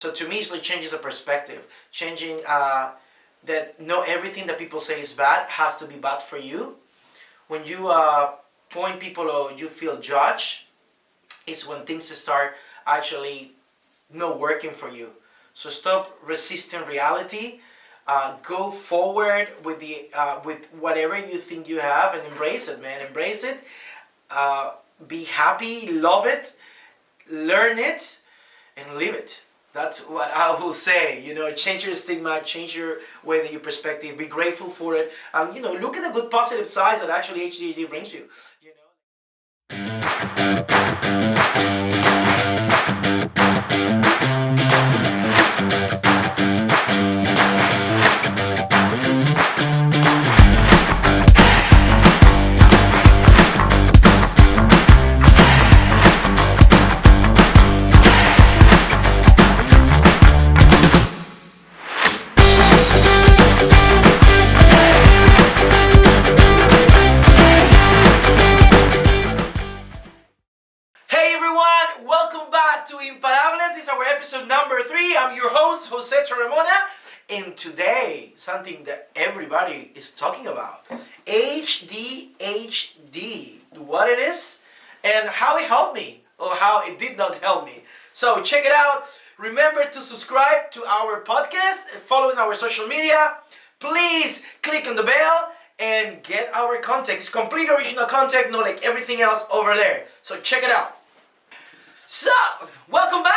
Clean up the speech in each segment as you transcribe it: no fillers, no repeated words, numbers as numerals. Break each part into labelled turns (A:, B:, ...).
A: So to me, it's like changes the perspective, changing that not everything that people say is bad has to be bad for you. When you point people or you feel judged, it's when things start actually not working for you. So stop resisting reality. Go forward with whatever you think you have and embrace it, man. Embrace it. Be happy, love it, learn it, and live it. That's what I will say. Change your stigma, change your way that your perspective. Be grateful for it. Look at the good positive sides that actually ADHD brings you. You Hey everyone, welcome back to Imparables. It's our episode number 3. I'm your host, Jose Taramona, and today, something that everybody is talking about, ADHD, what it is, and how it helped me, or how it did not help me. So check it out. Remember to subscribe to our podcast and follow us on our social media. Please click on the bell and get our content. It's complete original content, not like everything else over there. So check it out. So, welcome back.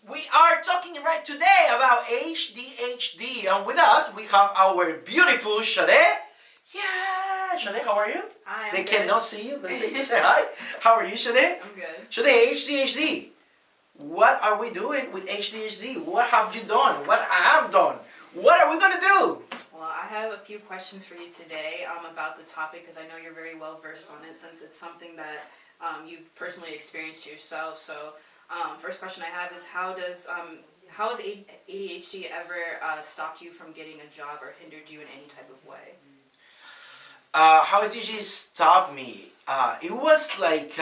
A: We are talking right today about ADHD, and with us we have our beautiful Shade. Yeah, Shade, how are you?
B: Hi, I'm
A: They
B: good.
A: cannot see you. Let's say hi. How are you, Shade?
B: I'm good.
A: Shade, ADHD. What are we doing with ADHD? What have you done? What I have done? What are we gonna do?
B: Well, I have a few questions for you today about the topic because I know you're very well versed on it since it's something that you've personally experienced yourself. So, first question I have is how has ADHD ever stopped you from getting a job or hindered you in any type of way?
A: How ADHD stopped me? It was like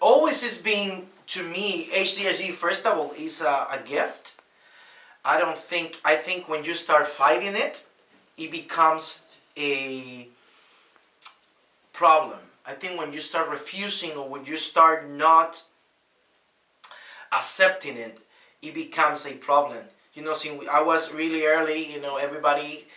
A: always has been to me. ADHD, first of all, is a gift. I think when you start fighting it, it becomes a problem. I think when you start refusing or when you start not accepting it, it becomes a problem. Since I was really early, everybody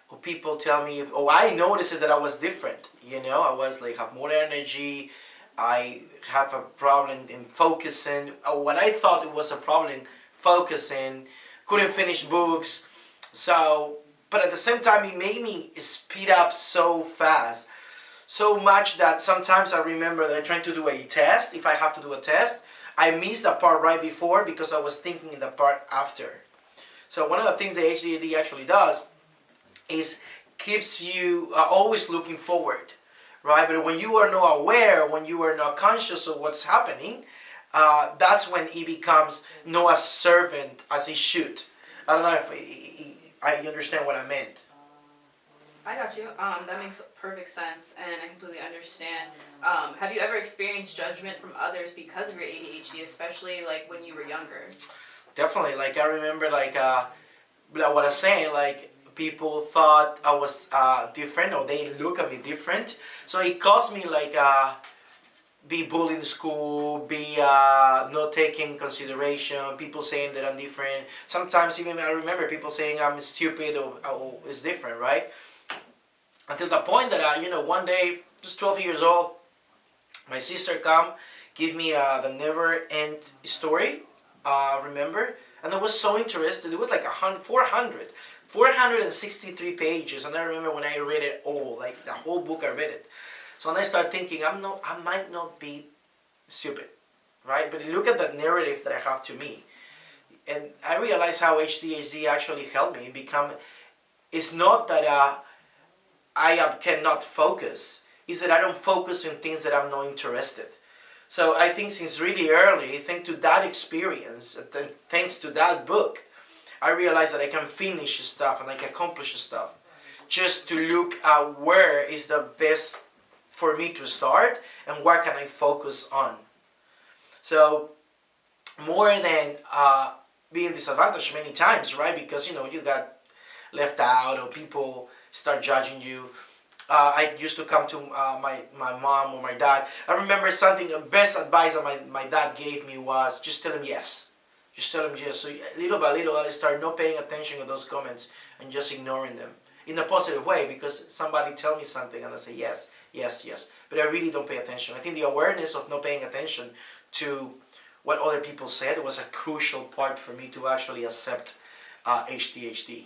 A: or people tell me, I noticed that I was different. I was like, have more energy. I have a problem in focusing. What I thought it was a problem, focusing. Couldn't finish books. So, but at the same time, it made me speed up so fast. So much that sometimes I remember that I'm trying to do a test. If I have to do a test, I missed the part right before because I was thinking in the part after. So one of the things that ADHD actually does is keeps you always looking forward, right? But when you are not aware, when you are not conscious of what's happening, that's when it becomes not as servant as it should. I don't know if I understand what I meant.
B: I got you. That makes perfect sense, and I completely understand. Have you ever experienced judgment from others because of your ADHD, especially like when you were younger?
A: Definitely. Like I remember, like what I was saying, like people thought I was different, or they look at me different. So it caused me like be bullied in school, be not taking consideration. People saying that I'm different. Sometimes even I remember people saying I'm stupid or it's different, right? Until the point that one day, just 12 years old, my sister come, give me the Never End story, remember? And I was so interested. It was like 463 pages. And I remember when I read it all, like the whole book I read it. So when I start thinking, I might not be stupid, right? But look at that narrative that I have to me. And I realized how ADHD actually helped me become, it's not that I cannot focus, is that I don't focus in things that I'm not interested. So I think since really early, thanks to that experience, thanks to that book, I realized that I can finish stuff and I can accomplish stuff. Just to look at where is the best for me to start and where can I focus on. So more than being disadvantaged many times, right? Because you got left out or people start judging you. I used to come to my mom or my dad. I remember something, the best advice that my dad gave me was just tell him yes. Just tell him yes. So little by little, I start not paying attention to those comments and just ignoring them in a positive way, because somebody tell me something and I say yes, yes, yes. But I really don't pay attention. I think the awareness of not paying attention to what other people said was a crucial part for me to actually accept ADHD.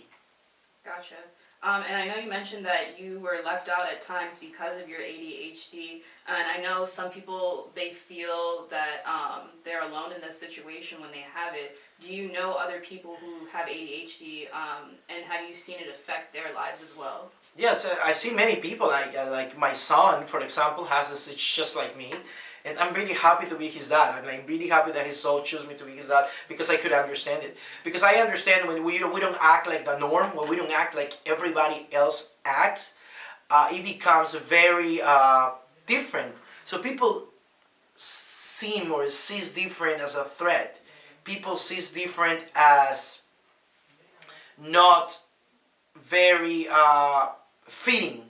B: Gotcha. And I know you mentioned that you were left out at times because of your ADHD, and I know some people, they feel that they're alone in this situation when they have it. Do you know other people who have ADHD, and have you seen it affect their lives as well?
A: Yeah, I see many people, like my son, for example, has this, it's just like me. And I'm really happy to be his dad. And I'm really happy that his soul chose me to be his dad, because I could understand it. Because I understand when we don't act like the norm, when we don't act like everybody else acts, it becomes very different. So people seem or sees different as a threat. People sees different as not very fitting,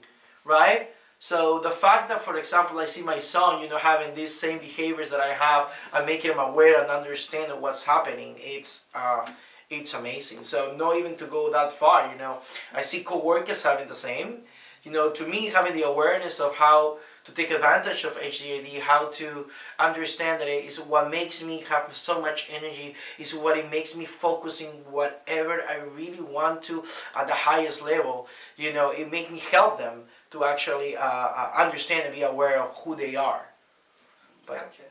A: right? So the fact that, for example, I see my son, having these same behaviors that I have, I make him aware and understand of what's happening. It's amazing. So not even to go that far, I see coworkers having the same. To me, having the awareness of how to take advantage of ADHD, how to understand that it is what makes me have so much energy, is what it makes me focus in whatever I really want to at the highest level. It makes me help them to actually understand and be aware of who they are.
B: Gotcha.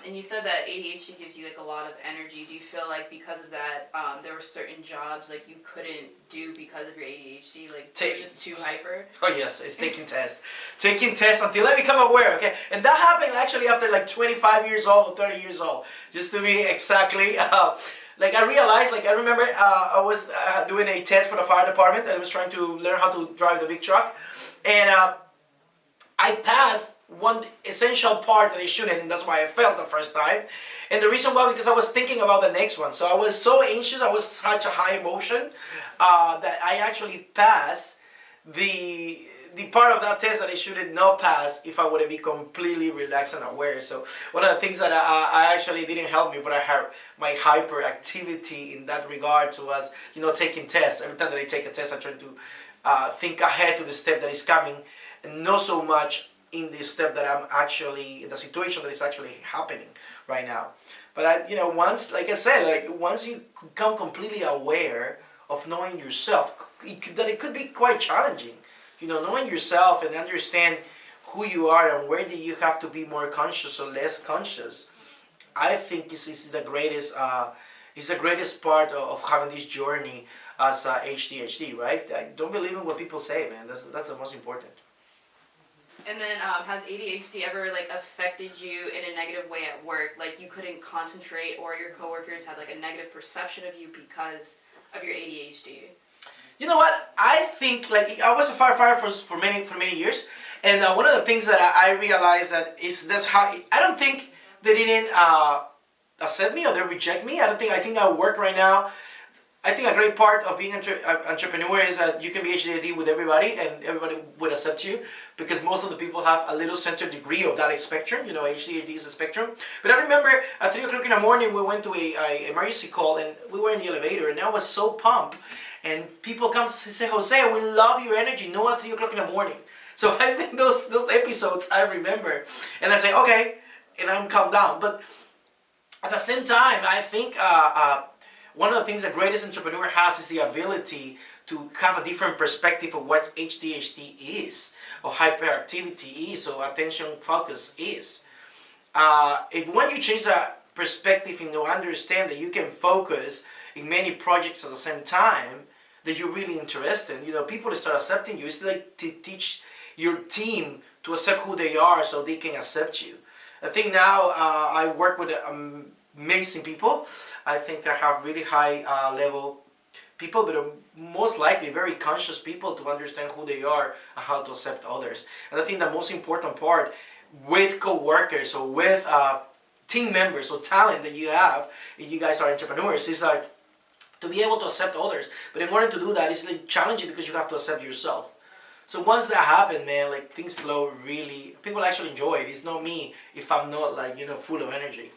B: And you said that ADHD gives you a lot of energy. Do you feel like because of that, there were certain jobs you couldn't do because of your ADHD? You're just too hyper?
A: Oh yes, it's taking tests. Taking tests until I become aware, okay? And that happened actually after 25 years old or 30 years old. Just to be exactly, I realized, I remember I was doing a test for the fire department. I was trying to learn how to drive the big truck. And I passed one essential part that I shouldn't, and that's why I failed the first time. And the reason why was because I was thinking about the next one. So I was so anxious, I was such a high emotion that I actually passed the part of that test that I should not pass if I would be completely relaxed and aware. So one of the things that I actually didn't help me, but I had my hyperactivity in that regard was, taking tests. Every time that I take a test, I try to think ahead to the step that is coming, and not so much in the step that I'm actually, in the situation that is actually happening right now. But once, like I said, once you become completely aware of knowing yourself, it could be quite challenging. Knowing yourself and understand who you are and where do you have to be more conscious or less conscious, I think is the greatest part of having this journey as ADHD, right? I don't believe in what people say, man. That's the most important.
B: And then has ADHD ever affected you in a negative way at work? You couldn't concentrate, or your coworkers had a negative perception of you because of your ADHD?
A: You know what? I think I was a firefighter for many years, and one of the things that I realized that's how I don't think they didn't accept me or they reject me. I think I work right now. I think a great part of being an entrepreneur is that you can be ADHD with everybody and everybody would accept you, because most of the people have a little center degree of that spectrum. ADHD is a spectrum. But I remember at 3 o'clock in the morning we went to a emergency call and we were in the elevator and I was so pumped. And people come and say, Jose, we love your energy, no at 3 o'clock in the morning. So I think those episodes I remember. And I say, okay, and I'm calmed down. But at the same time, I think one of the things the greatest entrepreneur has is the ability to have a different perspective of what ADHD is, or hyperactivity is, or attention focus is. When you change that perspective and you understand that you can focus in many projects at the same time that you're really interested in, people start accepting you. It's like to teach your team to accept who they are so they can accept you. I think now I work with amazing people. I think I have really high level people, but most likely very conscious people to understand who they are and how to accept others. And I think the most important part with co-workers or with team members or talent that you have, if you guys are entrepreneurs, is like to be able to accept others. But in order to do that, it's like challenging because you have to accept yourself. So once that happens, man, like things flow really. People actually enjoy it. It's not me if I'm not like full of energy.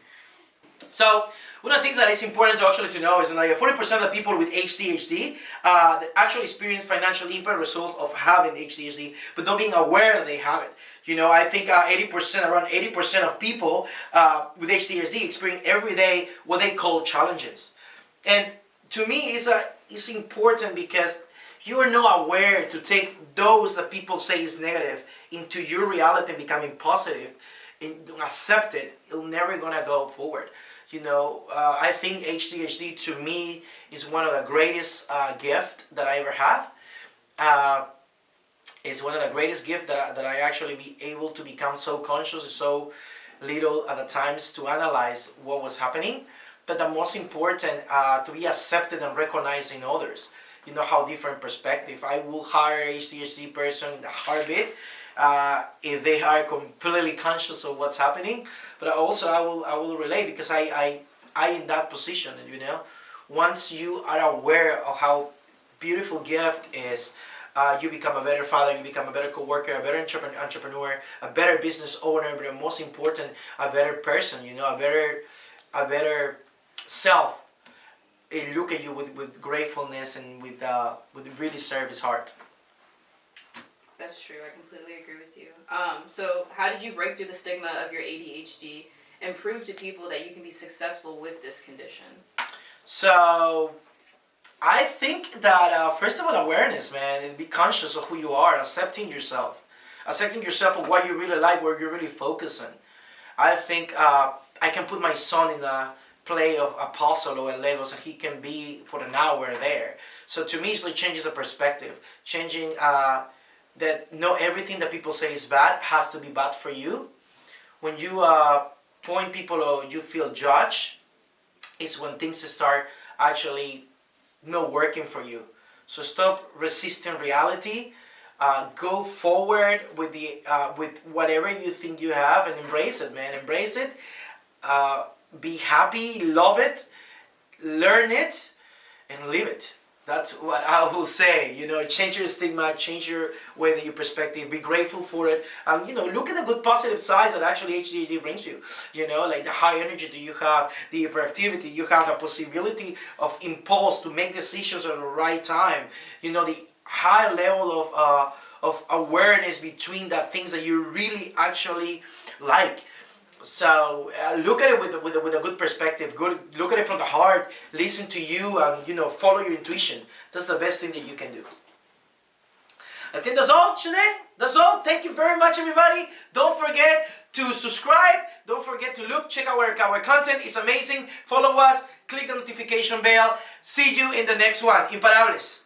A: So one of the things that is important to know is that like 40% of the people with ADHD that actually experience financial impact result of having ADHD, but not being aware that they have it. I think around 80% of people with ADHD experience every day what they call challenges. And to me, it's important because you are not aware to take those that people say is negative into your reality and becoming positive and accept it. You're never gonna go forward. I think ADHD to me is one of the greatest gift that I ever have. It's one of the greatest gifts that I actually be able to become so conscious and so little at the times to analyze what was happening. But the most important, to be accepted and recognized in others. How different perspective. I will hire an ADHD person in a heartbeat if they are completely conscious of what's happening. But also I will relate because I in that position. Once you are aware of how beautiful gift is, you become a better father, you become a better coworker, a better entrepreneur, a better business owner, but most important, a better person. A better self. It look at you with gratefulness and with really serve his heart.
B: That's true. I completely agree with you. So how did you break through the stigma of your ADHD and prove to people that you can be successful with this condition?
A: So I think that first of all, awareness, man, and be conscious of who you are, accepting yourself of what you really like, where you're really focusing. I think I can put my son in the play of a puzzle or a Lego, so he can be for an hour there. So to me, it like changes the perspective, changing that not everything that people say is bad has to be bad for you. When you point people or you feel judged, it's when things start actually not working for you. So stop resisting reality. Go forward with with whatever you think you have and embrace it, man. Embrace it. Be happy, love it, learn it, and live it. That's what I will say. Change your stigma, change your way that your perspective. Be grateful for it. Look at the good positive sides that actually ADHD brings you. Like the high energy that you have, the hyperactivity you have, the possibility of impulse to make decisions at the right time. The high level of awareness between the things that you really actually like. So look at it with a good perspective. Look at it from the heart. Listen to you and follow your intuition. That's the best thing that you can do. I think that's all, Shanae. That's all. Thank you very much, everybody. Don't forget to subscribe. Don't forget to check out our content. It's amazing. Follow us. Click the notification bell. See you in the next one. Imparables.